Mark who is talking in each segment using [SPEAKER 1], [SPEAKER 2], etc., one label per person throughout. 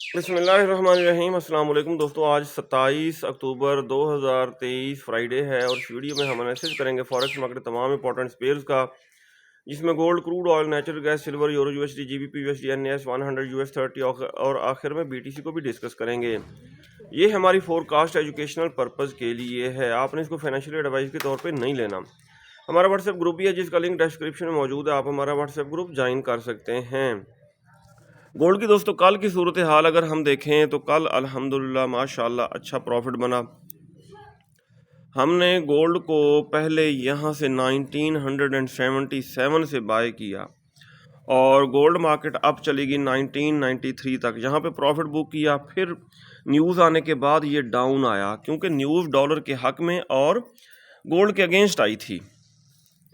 [SPEAKER 1] बिस्मिल्लाहिर्रहमानिर्रहीम। अस्सलाम वालेकुम दोस्तों, आज 27 अक्टूबर 2023 फ्राइडे है और इस वीडियो में हम एनालिसिस करेंगे फॉरेक्स मार्केट तमाम इंपॉर्टेंट पेयर्स का, जिसमें gold, crude oil, natural gas, silver, euro USD, GBP USD, NS 100, US 30 और आखिर में बीटीसी को भी डिस्कस करेंगे। ये हमारी फोरकास्ट एजुकेशनल पर्पज़ के लिए है, आपने इसको फाइनेंशियल एडवाइस के तौर पर नहीं लेना। हमारा व्हाट्सएप ग्रुप भी है जिसका लिंक डिस्क्रिप्शन में मौजूद है, आप हमारा व्हाट्सएप ग्रुप ज्वाइन कर सकते हैं। गोल्ड की दोस्तों कल की सूरत हाल अगर हम देखें तो कल अल्हम्दुलिल्लाह माशाल्लाह अच्छा प्रॉफिट बना। हमने गोल्ड को पहले यहाँ से 1977 से बाय किया और गोल्ड मार्केट अब चली गई 1993 तक, यहाँ पे प्रॉफिट बुक किया। फिर न्यूज़ आने के बाद ये डाउन आया क्योंकि न्यूज़ डॉलर के हक में और गोल्ड के अगेंस्ट आई थी।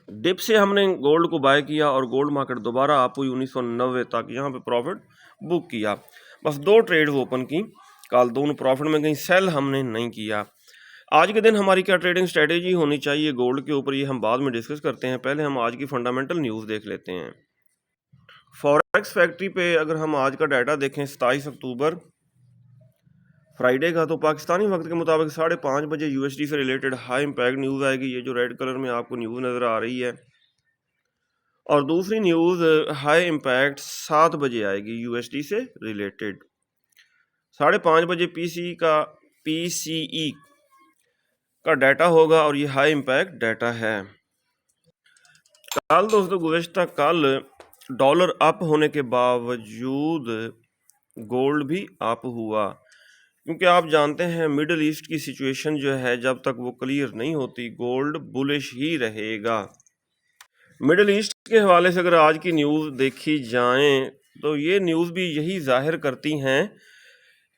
[SPEAKER 1] डिप से हमने गोल्ड को बाय किया और गोल्ड मार्केट दोबारा आप हुई 1990 तक, यहाँ पे प्रॉफिट बुक किया। बस 2 ट्रेड्स ओपन की, कल दोनों प्रॉफिट में गई, सेल हमने नहीं किया। आज के दिन हमारी क्या ट्रेडिंग स्ट्रेटेजी होनी चाहिए गोल्ड के ऊपर, ये हम बाद में डिस्कस करते हैं। पहले हम आज की फंडामेंटल न्यूज़ देख लेते हैं। फॉरेक्स फैक्ट्री पे अगर हम आज का डाटा देखें 27 अक्टूबर फ्राइडे का, तो पाकिस्तानी वक्त के मुताबिक 5:30 बजे यूएसडी से रिलेटेड हाई इम्पैक्ट न्यूज़ आएगी, ये जो रेड कलर में आपको न्यूज़ नज़र आ रही है। और दूसरी न्यूज़ हाई इम्पैक्ट 7 बजे आएगी यूएसडी से रिलेटेड। 5:30 बजे पीसीई का डाटा होगा और ये हाई इम्पैक्ट डाटा है। कल दोस्तों गुज़श्ता कल डॉलर अप होने के बावजूद गोल्ड भी अप हुआ, क्योंकि आप जानते हैं मिडल ईस्ट की सिचुएशन जो है जब तक वो क्लियर नहीं होती गोल्ड बुलिश ही रहेगा। मिडल ईस्ट के हवाले से अगर आज की न्यूज़ देखी जाए तो ये न्यूज़ भी यही जाहिर करती हैं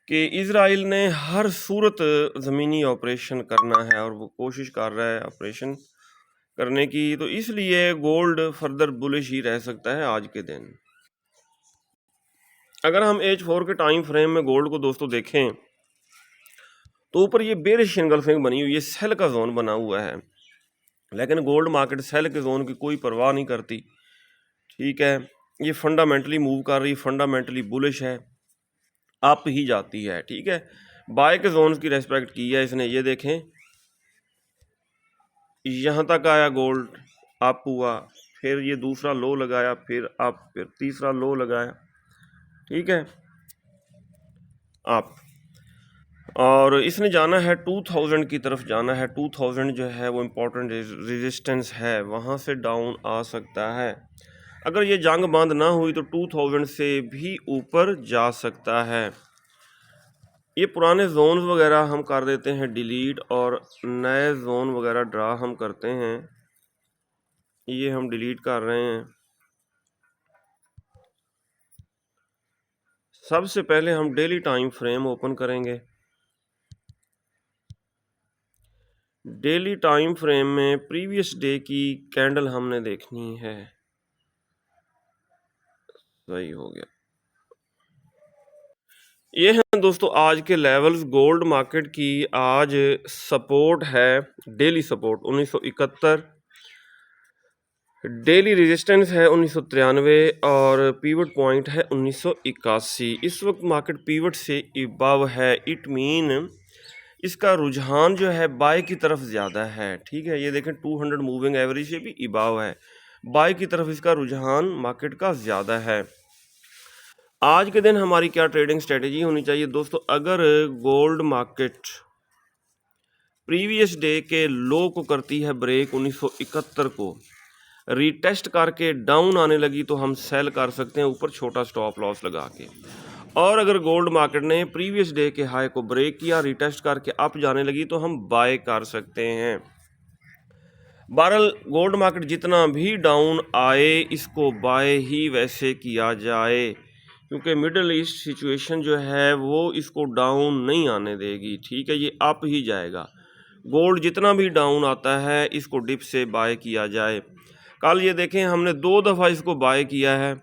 [SPEAKER 1] कि इज़राइल ने हर सूरत ज़मीनी ऑपरेशन करना है और वो कोशिश कर रहा है ऑपरेशन करने की, तो इसलिए गोल्ड फर्दर बुलिश ही रह सकता है आज के दिन। अगर हम H4 के टाइम फ्रेम में गोल्ड को दोस्तों देखें तो ऊपर ये बेरिश एंगल्फिंग बनी हुई है, सेल का जोन बना हुआ है, लेकिन गोल्ड मार्केट सेल के जोन की कोई परवाह नहीं करती। ठीक है, ये फंडामेंटली मूव कर रही, फंडामेंटली बुलिश है, अप ही जाती है। ठीक है, बाय के जोन्स की रेस्पेक्ट की है इसने। ये देखें यहाँ तक आया गोल्ड, अप हुआ, फिर ये दूसरा लो लगाया, फिर अप, फिर तीसरा लो लगाया। ठीक है, अप, और इसने जाना है 2000 की तरफ जाना है। 2000 जो है वो इम्पोर्टेंट रेजिस्टेंस है, वहाँ से डाउन आ सकता है। अगर ये जंग बंद ना हुई तो 2000 से भी ऊपर जा सकता है। ये पुराने जोन्स वगैरह हम कर देते हैं डिलीट और नए जोन वगैरह ड्रा हम करते हैं। ये हम डिलीट कर रहे हैं। सबसे पहले हम डेली टाइम फ्रेम ओपन करेंगे। डेली टाइम फ्रेम में प्रीवियस डे की कैंडल हमने देखनी है। सही हो गया। ये हैं दोस्तों आज के लेवल्स गोल्ड मार्केट की। आज सपोर्ट है, डेली सपोर्ट 1971, डेली रेजिस्टेंस है 1993 और पीवट पॉइंट है 1981। इस वक्त मार्केट पीवट से अबव है, इट मीन इसका रुझान जो है बाय की तरफ ज़्यादा है। ठीक है, ये देखें 200 मूविंग एवरेज से भी अबव है, बाय की तरफ इसका रुझान मार्केट का ज़्यादा है। आज के दिन हमारी क्या ट्रेडिंग स्ट्रेटेजी होनी चाहिए दोस्तों? अगर गोल्ड मार्केट प्रीवियस डे के लो को करती है ब्रेक 1971 को, रीटेस्ट करके डाउन आने लगी तो हम सेल कर सकते हैं ऊपर छोटा स्टॉप लॉस लगा के। और अगर गोल्ड मार्केट ने प्रीवियस डे के हाई को ब्रेक किया, रीटेस्ट करके अप जाने लगी तो हम बाय कर सकते हैं। बहरहाल गोल्ड मार्केट जितना भी डाउन आए इसको बाय ही वैसे किया जाए, क्योंकि मिडल ईस्ट सिचुएशन जो है वो इसको डाउन नहीं आने देगी। ठीक है, ये अप ही जाएगा। गोल्ड जितना भी डाउन आता है इसको डिप से बाय किया जाए। कल ये देखें हमने 2 दफ़ा इसको बाय किया है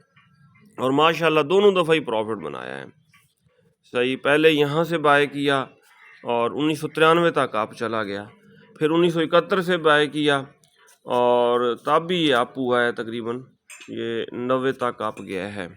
[SPEAKER 1] और माशाल्लाह दोनों दफ़ा ही प्रॉफिट बनाया है। सही, पहले यहाँ से बाय किया और 1993 तक अप चला गया, फिर 1971 से बाय किया और तब भी ये अप हुआ है, तकरीबन ये 90 तक अप गया है।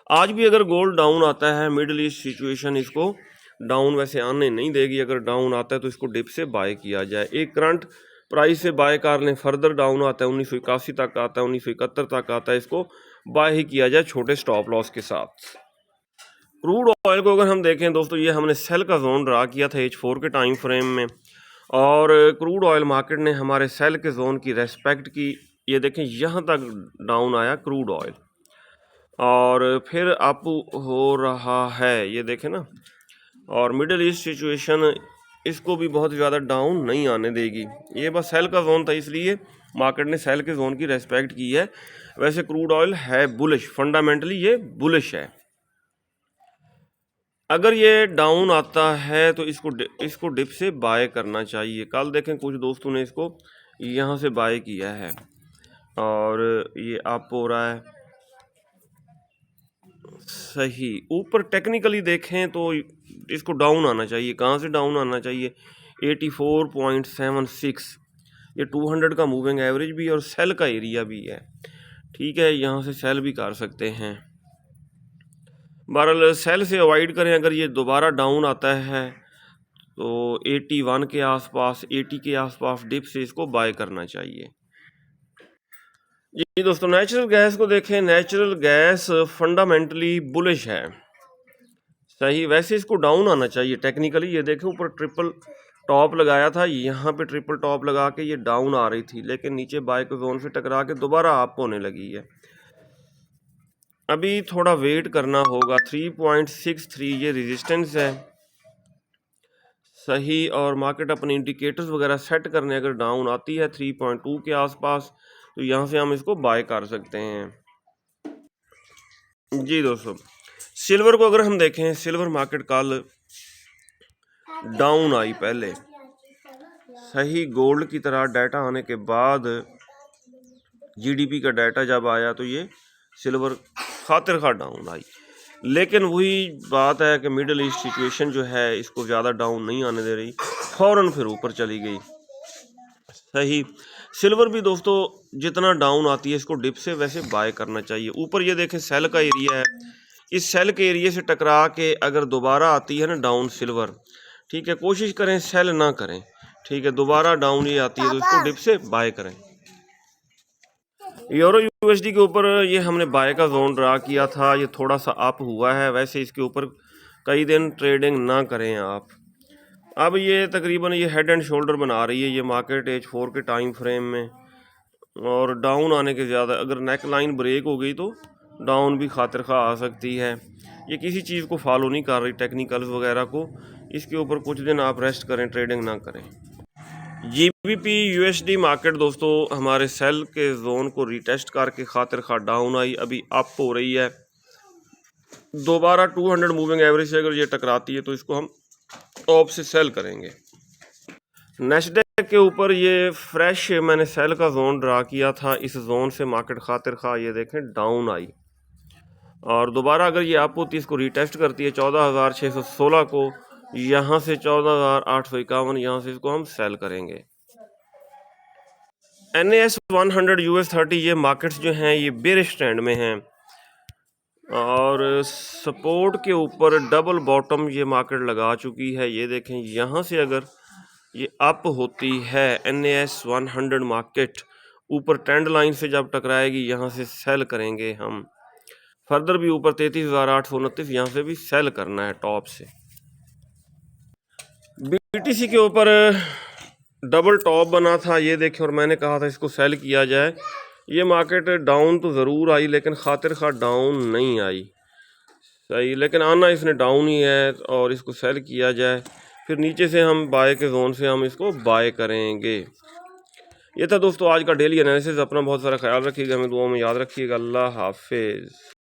[SPEAKER 1] आज भी अगर गोल्ड डाउन आता है, मिडल ईस्ट सिचुएशन इसको डाउन वैसे आने नहीं देगी। अगर डाउन आता है तो इसको डिप से बाय किया जाए। एक करंट प्राइस से बाय कर लें, फर्दर डाउन आता है 1981 तक आता है, 1971 तक आता है, इसको बाय ही किया जाए छोटे स्टॉप लॉस के साथ। क्रूड ऑयल को अगर हम देखें दोस्तों, ये हमने सेल का जोन ड्रा किया था H4 के टाइम फ्रेम में, और क्रूड ऑयल मार्केट ने हमारे सेल के जोन की रेस्पेक्ट की। ये देखें यहाँ तक डाउन आया क्रूड ऑयल और फिर अप हो रहा है, ये देखें ना। और मिडिल ईस्ट सिचुएशन इसको भी बहुत ज़्यादा डाउन नहीं आने देगी। ये बस सेल का जोन था, इसलिए मार्केट ने सेल के जोन की रेस्पेक्ट की है। वैसे क्रूड ऑयल है बुलिश, फंडामेंटली ये बुलिश है। अगर ये डाउन आता है तो इसको डिप से बाय करना चाहिए। कल देखें कुछ दोस्तों ने इसको यहाँ से बाय किया है और ये अप हो रहा है सही। ऊपर टेक्निकली देखें तो इसको डाउन आना चाहिए। कहाँ से डाउन आना चाहिए? 84.76। ये 200 का मूविंग एवरेज भी और सेल का एरिया भी है। ठीक है, यहाँ से सेल भी कर सकते हैं। बहरहाल सेल से अवॉइड करें। अगर ये दोबारा डाउन आता है तो 81 के आसपास, 80 के आसपास डिप से इसको बाय करना चाहिए। जी दोस्तों, नेचुरल गैस को देखें। नेचुरल गैस फंडामेंटली बुलिश है सही। वैसे इसको डाउन आना चाहिए टेक्निकली। ये देखें ऊपर ट्रिपल टॉप लगाया था, यहाँ पे ट्रिपल टॉप लगा के ये डाउन आ रही थी, लेकिन नीचे बाय के जोन से टकरा के दोबारा अप होने लगी है। अभी थोड़ा वेट करना होगा। 3.63 ये रेजिस्टेंस है सही। और मार्केट अपने इंडिकेटर्स वगैरह सेट करने अगर डाउन आती है 3.2 के आसपास तो यहाँ से हम इसको बाय कर सकते हैं। जी दोस्तों, सिल्वर को अगर हम देखें, सिल्वर मार्केट कल डाउन आई पहले सही। गोल्ड की तरह डाटा आने के बाद जीडीपी का डाटा जब आया तो ये सिल्वर खातिर खा डाउन आई। लेकिन वही बात है कि मिडिल ईस्ट सिचुएशन जो है इसको ज़्यादा डाउन नहीं आने दे रही, फ़ौरन फिर ऊपर चली गई सही। सिल्वर भी दोस्तों जितना डाउन आती है इसको डिप से वैसे बाय करना चाहिए। ऊपर ये देखें सेल का एरिया है, इस सेल के एरिया से टकरा के अगर दोबारा आती है ना डाउन सिल्वर, ठीक है, कोशिश करें सेल ना करें। ठीक है, दोबारा डाउन ये आती है तो इसको डिप से बाय करें। यूरो यूएसडी के ऊपर ये हमने बाय का जोन ड्रा किया था, ये थोड़ा सा अप हुआ है। वैसे इसके ऊपर कई दिन ट्रेडिंग ना करें आप। अब ये तकरीबन ये हेड एंड शोल्डर बना रही है ये मार्केट H4 के टाइम फ्रेम में, और डाउन आने के ज़्यादा अगर नेक लाइन ब्रेक हो गई तो डाउन भी खातिर खा आ सकती है। ये किसी चीज़ को फॉलो नहीं कर रही, टेक्निकल्स वगैरह को। इसके ऊपर कुछ दिन आप रेस्ट करें, ट्रेडिंग ना करें। GBP USD मार्केट दोस्तों हमारे सेल के जोन को रिटेस्ट करके खातिर खा डाउन आई, अभी अप हो रही है। दोबारा 200 मूविंग एवरेज से अगर ये टकराती है तो इसको हम टॉप से सेल करेंगे। नेस्डेक के ऊपर ये फ्रेश मैंने सेल का जोन ड्रा किया था, इस जोन से मार्केट खातिर खा ये देखें डाउन आई, और दोबारा अगर ये अप होती है इसको रिटेस्ट करती है 14,616 को, यहाँ से 14,851, यहाँ से इसको हम सेल करेंगे। NAS 100 US30 ये मार्केट्स जो हैं ये बेरिश ट्रेंड में हैं, और सपोर्ट के ऊपर डबल बॉटम ये मार्केट लगा चुकी है। ये देखें यहाँ से अगर ये अप होती है NAS 100 मार्केट ऊपर ट्रेंड लाइन से जब टकराएगी यहाँ से सेल करेंगे हम। फर्दर भी ऊपर 33,829 यहाँ से भी सेल करना है टॉप से। BTC के ऊपर डबल टॉप बना था ये देखें, और मैंने कहा था इसको सेल किया जाए। ये मार्केट डाउन तो ज़रूर आई लेकिन खातिर खा डाउन नहीं आई सही, लेकिन आना इसने डाउन ही है और इसको सेल किया जाए। फिर नीचे से हम बाय के जोन से हम इसको बाय करेंगे। ये था दोस्तों आज का डेली एनालिसिस। अपना बहुत सारा ख्याल रखिएगा, हमें दुआ में याद रखिएगा। अल्लाह हाफिज़।